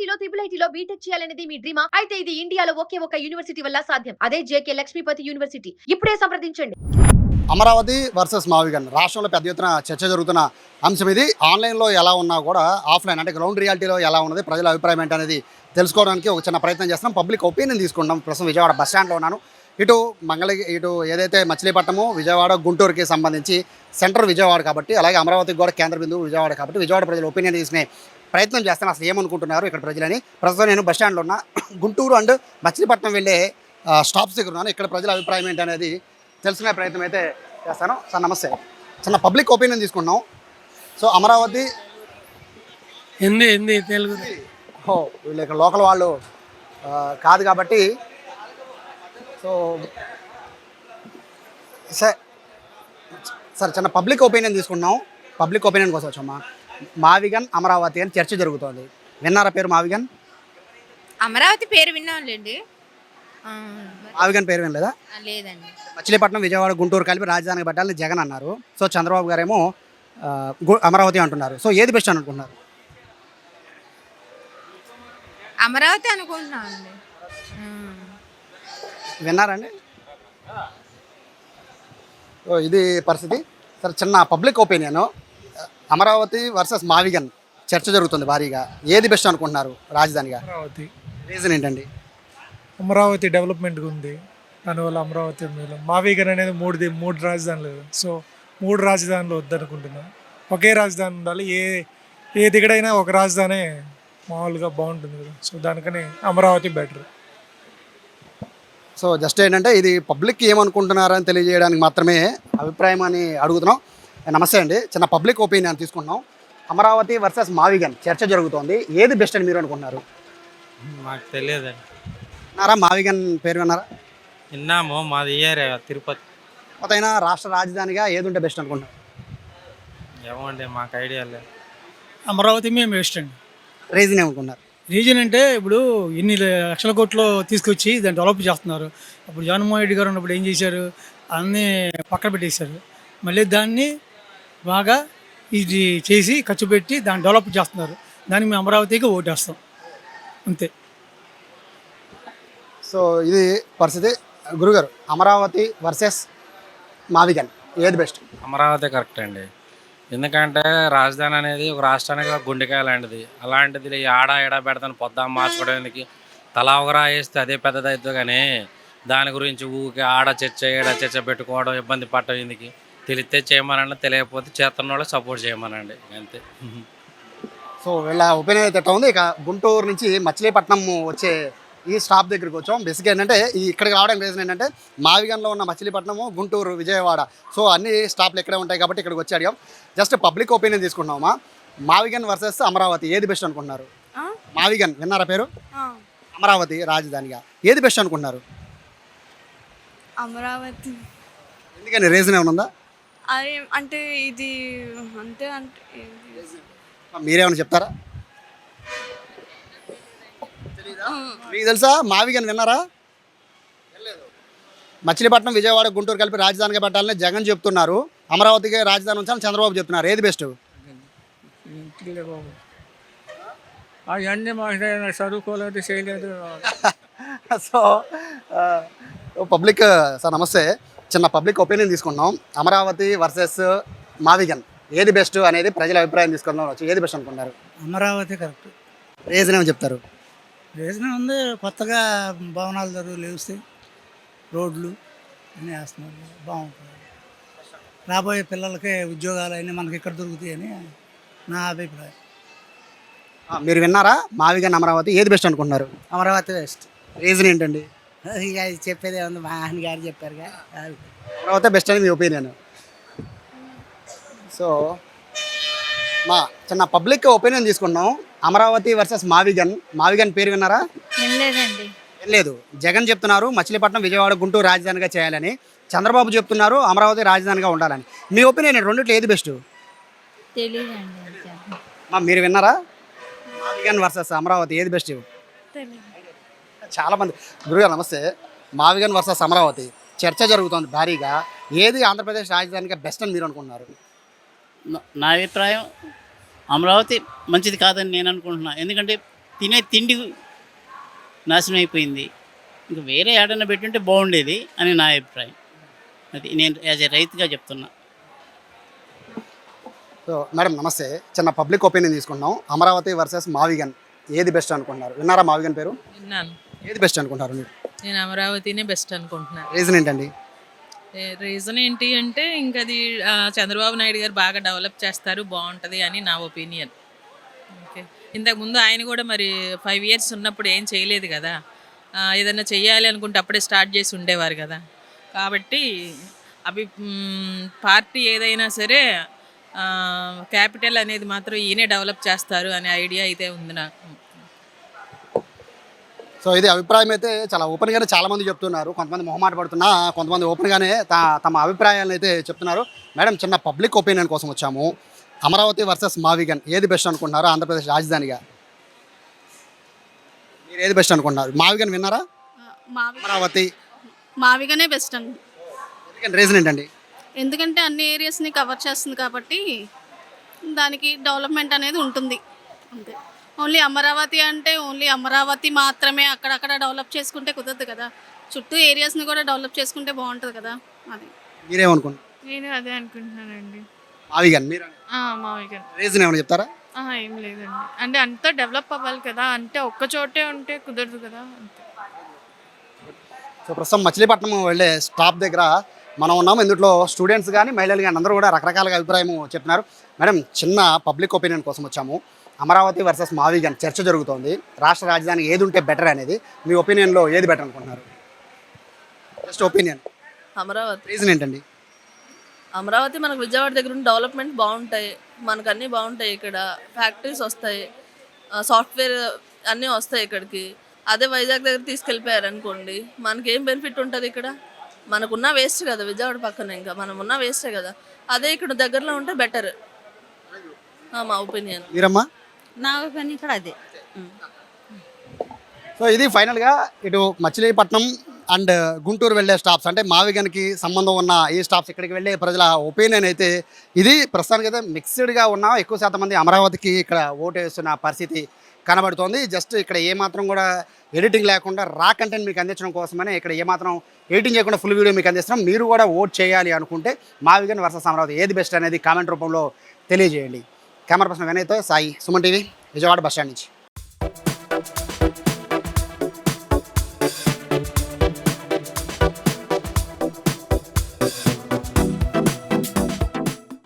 ఐఐటీలో ఐఐటీలో BTech చేయాలనేది మీ డ్రీమా? అయితే ఇది ఇండియాలో ఒకే ఒక యూనివర్సిటీ వల్ల సాధ్యం. అదే జేకే లక్ష్మీపతి యూనివర్సిటీ. ఇప్పుడే సంప్రదించండి. అమరావతి వర్సెస్ మావిగన్ రాష్ట్రంలో పెద్ద ఎత్తున చర్చ జరుగుతున్న అంశం ఇది. ఆన్లైన్లో ఎలా ఉన్నా కూడా ఆఫ్లైన్ అంటే గ్రౌండ్ రియాలిటీలో ఎలా ఉన్నది, ప్రజల అభిప్రాయం ఏంటనేది తెలుసుకోవడానికి ఒక చిన్న ప్రయత్నం చేస్తున్నాం. పబ్లిక్ ఒపీనియన్ తీసుకుంటాం. ప్రస్తుతం విజయవాడ బస్ స్టాండ్లో ఉన్నాను. ఇటు ఏదైతే మచిలీపట్నము, విజయవాడ, గుంటూరుకి సంబంధించి సెంటర్ విజయవాడ కాబట్టి, అలాగే అమరావతికి కూడా కేంద్ర బిందువు విజయవాడ కాబట్టి విజయవాడ ప్రజల ఒపీనియన్ తీసుకునే ప్రయత్నం చేస్తాను. అసలు ఏమనుకుంటున్నారు ఇక్కడ ప్రజలని. ప్రస్తుతం నేను బస్ స్టాండ్లో ఉన్న గుంటూరు అండ్ మచిలీపట్నం వెళ్ళే స్టాప్స్ దగ్గర ఉన్నాను. ఇక్కడ ప్రజల అభిప్రాయం ఏంటనేది తెలుసుకునే ప్రయత్నం అయితే చేస్తాను. సార్ నమస్తే. చిన్న పబ్లిక్ ఒపీనియన్ తీసుకున్నాం. సో అమరావతి హిందీ తెలుగు వీళ్ళు ఇక్కడ లోకల్ వాళ్ళు కాదు కాబట్టి సో సార్ చిన్న పబ్లిక్ ఒపీనియన్ తీసుకున్నాం. పబ్లిక్ ఒపీనియన్ కోసం వచ్చామా. మావిగన్ అమరావతి అని చర్చ జరుగుతుంది. విన్నారా పేరు మావిగన్? అమరావతి పేరు విన్నాంలేండి. మావిగన్ పేరు వినలేదా? లేదండి. మచిలీపట్నం, విజయవాడ, గుంటూరు కలిపి రాజధానికి పెట్టాలని జగన్ అన్నారు. సో చంద్రబాబు గారేమో అమరావతి అంటున్నారు. సో ఏది బెస్ట్ అనుకుంటున్నారు? అమరావతి అనుకుంటున్నామండి. విన్నారండి? సో ఇది పరిస్థితి. సరే చిన్న పబ్లిక్ ఒపీనియన్. అమరావతి వర్సెస్ మావిగన్ చర్చ జరుగుతుంది భారీగా. ఏది బెస్ట్ అనుకుంటున్నారు రాజధానిగా? అమరావతి. రీజన్ ఏంటండి? అమరావతి డెవలప్మెంట్గా ఉంది, దానివల్ల అమరావతి మేలు. మావిగన్ అనేది మూడు రాజధానులు. సో 3 రాజధానులు వద్దనుకుంటున్నాం. ఒకే రాజధాని ఉండాలి. ఏ దిగడైనా ఒక రాజధాని మామూలుగా బాగుంటుంది కదా. సో దానికని అమరావతి బెటర్. సో జస్ట్ ఏంటంటే ఇది పబ్లిక్ ఏమనుకుంటున్నారని తెలియజేయడానికి మాత్రమే అభిప్రాయం అని అడుగుతున్నాం. నమస్తే అండి. చిన్న పబ్లిక్ ఒపీనియన్ తీసుకుంటున్నాం. అమరావతి వర్సెస్ మావిగన్ చర్చ జరుగుతోంది. ఏది బెస్ట్ అని మీరు అనుకుంటున్నారు? మాకు తెలియదండి. విన్నారా మావిగన్ పేరు విన్నారా? విన్నాము. మాది ఏరియా తిరుపతి. కొత్తైనా రాష్ట్ర రాజధానిగా ఏది ఉంటే బెస్ట్ అనుకుంటున్నారు? ఏమండి మాకు ఐడియా లేదు. అమరావతి మేము వేస్ట్ అండి. రీజన్ ఏమనుకున్నారు? రీజన్ అంటే ఇప్పుడు ఇన్ని లక్షల కోట్లు తీసుకొచ్చి దాన్ని డెవలప్ చేస్తున్నారు. అప్పుడు జగన్మోహన్ రెడ్డి గారు ఉన్నప్పుడు ఏం చేశారు, అన్నీ పక్కన పెట్టేశారు. మళ్ళీ దాన్ని బాగా ఇది చేసి ఖర్చు పెట్టి దాన్ని డెవలప్ చేస్తున్నారు. దానికి మేము అమరావతికి ఓటేస్తాం అంతే. సో ఇది పరిస్థితి. గురుగారు, అమరావతి వర్సెస్ మావిగన్ ఏది బెస్ట్? అమరావతి కరెక్ట్ అండి. ఎందుకంటే రాజధాని అనేది ఒక రాష్ట్రానికి ఒక గుండెకాయ లాంటిది. అలాంటిది ఆడ పెడతాను పొద్దున్న మార్చుకోవడానికి తలా ఒకరా వేస్తే అదే పెద్దదవుతుంది. కానీ దాని గురించి ఊరికి ఆడ చర్చ పెట్టుకోవడం, ఇబ్బంది పడటం ఎందుకు? తెలిస్తే చేయమనండి, తెలియకపోతే చేస్తున్న వాళ్ళు సపోర్ట్ చేయమనండి, అంతే. సో వీళ్ళ ఒపీనియన్ అయితే ఎట్లా ఉంది. ఇక గుంటూరు నుంచి మచిలీపట్నం వచ్చే ఈ స్టాప్ దగ్గరికి వచ్చాం. బేసిక్గా ఏంటంటే ఇక్కడికి రావడానికి రీజన్ ఏంటంటే మావిగన్లో ఉన్న మచిలీపట్నము, గుంటూరు, విజయవాడ సో అన్ని స్టాప్లు ఇక్కడే ఉంటాయి కాబట్టి ఇక్కడికి వచ్చి అడిగాం. జస్ట్ పబ్లిక్ ఒపీనియన్ తీసుకుంటున్నామా. మావిగన్ వర్సెస్ అమరావతి ఏది బెస్ట్ అనుకుంటున్నారు? మావిగన్ విన్నారా పేరు? అమరావతి రాజధానిగా ఏది బెస్ట్ అనుకుంటున్నారు? అమరావతి. ఎందుకని రీజన్ ఏమైనా ఉందా? అదే అంటే ఇది అంటే మీరేమైనా చెప్తారా? మీకు తెలుసా మావిగన్ విన్నారా? మచిలీపట్నం, విజయవాడ, గుంటూరు కలిపి రాజధానిగా పెట్టాలని జగన్ చెప్తున్నారు. అమరావతికి రాజధాని ఉంచాలని చంద్రబాబు చెప్తున్నారు. ఏది బెస్ట్? అవన్నీ మాకు చదువుకోలేదు, చేయలేదు. సో పబ్లిక్ సార్ నమస్తే. చిన్న పబ్లిక్ ఒపీనియన్ తీసుకున్నాం. అమరావతి వర్సెస్ మావిగన్ ఏది బెస్ట్ అనేది ప్రజల అభిప్రాయం తీసుకుందాం. ఏది బెస్ట్ అనుకున్నారు? అమరావతి కరెక్ట్. రీజన్ ఏమని చెప్తారు? రీజన్ ఉంది, కొత్తగా భవనాలు లేస్తాయి, రోడ్లు అన్నీ వేస్తున్నారు, బాగుంటుంది. రాబోయే పిల్లలకి ఉద్యోగాలు అన్నీ మనకి ఇక్కడ దొరుకుతాయని నా అభిప్రాయం. మీరు విన్నారా? మావిగన్ అమరావతి ఏది బెస్ట్ అనుకుంటున్నారు? అమరావతి బెస్ట్. రీజన్ ఏంటండి? ఇక చెప్పేది ఏముంది, మా ఆయన గారు చెప్పారుగా. అమరావతి బెస్ట్ అని మీ ఒపీనియన్. సో మా చిన్న పబ్లిక్ ఒపీనియన్ తీసుకున్నాం. అమరావతి వర్సెస్ మావిగన్ పేరు విన్నారా? వినలేదండి. లేదు. జగన్ చెప్తున్నారు మచిలీపట్నం, విజయవాడ, గుంటూరు రాజధానిగా చేయాలని. చంద్రబాబు చెప్తున్నారు అమరావతి రాజధానిగా ఉండాలని. మీ ఒపీనియన్ రెండిట్లో ఏది బెస్ట్? తెలియదండి. మీరు విన్నారా? మావిగన్ వర్సెస్ అమరావతి ఏది బెస్ట్? చాలామంది. గురుగారు నమస్తే. మావిగన్ వర్సెస్ అమరావతి చర్చ జరుగుతుంది భారీగా. ఏది ఆంధ్రప్రదేశ్ రాజధానిగా బెస్ట్ అని మీరు అనుకుంటున్నారు? నా అభిప్రాయం అమరావతి మంచిది కాదని నేను అనుకుంటున్నాను. ఎందుకంటే తినే తిండి నాశనం అయిపోయింది. ఇంకా వేరే ఏడన్నా పెట్టుంటే బాగుండేది అని నా అభిప్రాయం. అది నేను యాజ్ ఏ రైతుగా చెప్తున్నా. సో మేడం నమస్తే, చిన్న పబ్లిక్ ఒపీనియన్ తీసుకుంటున్నాం. అమరావతి వర్సెస్ మావిగన్ ఏది బెస్ట్ అనుకుంటున్నారు? విన్నారా మావిగన్ పేరు? విన్నాను. ఏది బెస్ట్ అనుకుంటారు మీరు? నేను అమరావతినే బెస్ట్ అనుకుంటున్నాను. రీజన్ ఏంటండి? రీజన్ ఏంటి అంటే ఇంకా అది చంద్రబాబు నాయుడు గారు బాగా డెవలప్ చేస్తారు, బాగుంటుంది అని నా ఒపీనియన్. ఓకే, ఇంతకుముందు ఆయన కూడా మరి 5 years ఉన్నప్పుడు ఏం చేయలేదు కదా. ఏదైనా చెయ్యాలి అనుకుంటే అప్పుడే స్టార్ట్ చేసి ఉండేవారు కదా. కాబట్టి పార్టీ ఏదైనా సరే క్యాపిటల్ అనేది మాత్రం ఈయనే డెవలప్ చేస్తారు అనే ఐడియా అయితే ఉంది నాకు. సో ఇది అభిప్రాయం అయితే చాలా ఓపెన్గానే చాలామంది చెప్తున్నారు. కొంతమంది మొహమాట పడుతున్నా, కొంతమంది ఓపెన్గానే తమ అభిప్రాయాలను అయితే చెప్తున్నారు. మేడం చిన్న పబ్లిక్ ఒపీనియన్ కోసం వచ్చాము. అమరావతి వర్సెస్ మావిగన్ ఏది బెస్ట్ అనుకుంటున్నారు ఆంధ్రప్రదేశ్ రాజధానిగా? మీరు ఏది బెస్ట్ అనుకుంటున్నారు? మావిగన్ విన్నారా? అమరావతి మావిగానే బెస్ట్ అండి. రీజన్ ఏంటండి? ఎందుకంటే అన్ని ఏరియాస్ని కవర్ చేస్తుంది కాబట్టి దానికి డెవలప్మెంట్ అనేది ఉంటుంది అంతే. ఓన్లీ అమరావతి అంటే ఓన్లీ అమరావతి మాత్రమే అక్కడక్కడ డెవలప్ చేసుకుంటే కుదరదు కదా. చుట్టూ ఏరియాస్ని కూడా డెవలప్ చేసుకుంటే బాగుంటుంది కదా. అది మీరేమనుకుంటున్నారు? నేను అదే అనుకుంటున్నానండి. మావిగన్ మీరు మావిగా రీజన్ ఏమైనా చెప్తారా? ఏం లేదండి, అంటే అంతా డెవలప్ అవ్వాలి కదా, అంటే ఒక్క చోటే ఉంటే కుదరదు కదా అంతే. సో ప్రస్తుతం మచిలీపట్నం వెళ్ళే స్టాప్ దగ్గర మనం ఉన్నాము. ఇందులో స్టూడెంట్స్ కానీ మహిళలు కానీ అందరూ కూడా రకరకాలుగా అభిప్రాయం చెప్తున్నారు. మేడం చిన్న పబ్లిక్ ఒపీనియన్ కోసం వచ్చాము. అమరావతి వర్సెస్ మావిగన్ చర్చ జరుగుతోంది. రాష్ట్ర రాజధాని ఏది ఉంటే బెటర్ అనేది మీ ఒపీనియన్లో ఏది బెటర్ అనుకుంటున్నారు? Just opinion. అమరావతి. రీజన్ ఏంటండి? అమరావతి మనకు విజయవాడ దగ్గర ఉన్న డెవలప్మెంట్ బాగుంటాయి, మనకు అన్నీ బాగుంటాయి. ఇక్కడ ఫ్యాక్టరీస్ వస్తాయి, సాఫ్ట్వేర్ అన్నీ వస్తాయి ఇక్కడికి. అదే వైజాగ్ దగ్గర తీసుకెళ్ళిపోయారు అనుకోండి, మనకేం బెనిఫిట్ ఉంటుంది? ఇక్కడ మనకున్న వేస్ట్ కదా, విజయవాడ పక్కన ఇంకా మనం ఉన్న వేస్టే కదా. అదే ఇక్కడ దగ్గరలో ఉంటే బెటర్ మా ఒపీనియన్. మీరమ్మా? నా ఒపీనియన్ కూడా అదే. సో ఇది ఫైనల్గా ఇటు మచిలీపట్నం అండ్ గుంటూరు వెళ్ళే స్టాప్స్, అంటే మావిగన్కి సంబంధం ఉన్న ఈ స్టాప్స్ ఇక్కడికి వెళ్ళే ప్రజల ఒపీనియన్ అయితే ఇది. ప్రస్తుతానికి అయితే మిక్స్డ్గా ఉన్న ఎక్కువ శాతం మంది అమరావతికి ఇక్కడ ఓటు వేస్తున్న పరిస్థితి కనబడుతోంది. జస్ట్ ఇక్కడ ఏమాత్రం కూడా ఎడిటింగ్ లేకుండా రా కంటెంట్ మీకు అందించడం కోసమనే ఇక్కడ ఏమాత్రం ఎడిటింగ్ చేయకుండా ఫుల్ వీడియో మీకు అందిస్తున్నాం. మీరు కూడా ఓట్ చేయాలి అనుకుంటే మావిగన్ వర్సెస్ అమరావతి ఏది బెస్ట్ అనేది కామెంట్ రూపంలో తెలియజేయండి. కెమెరా పర్సన్ వినయ్తో Sai, Suman TV, Vijayawada bus stand నుంచి.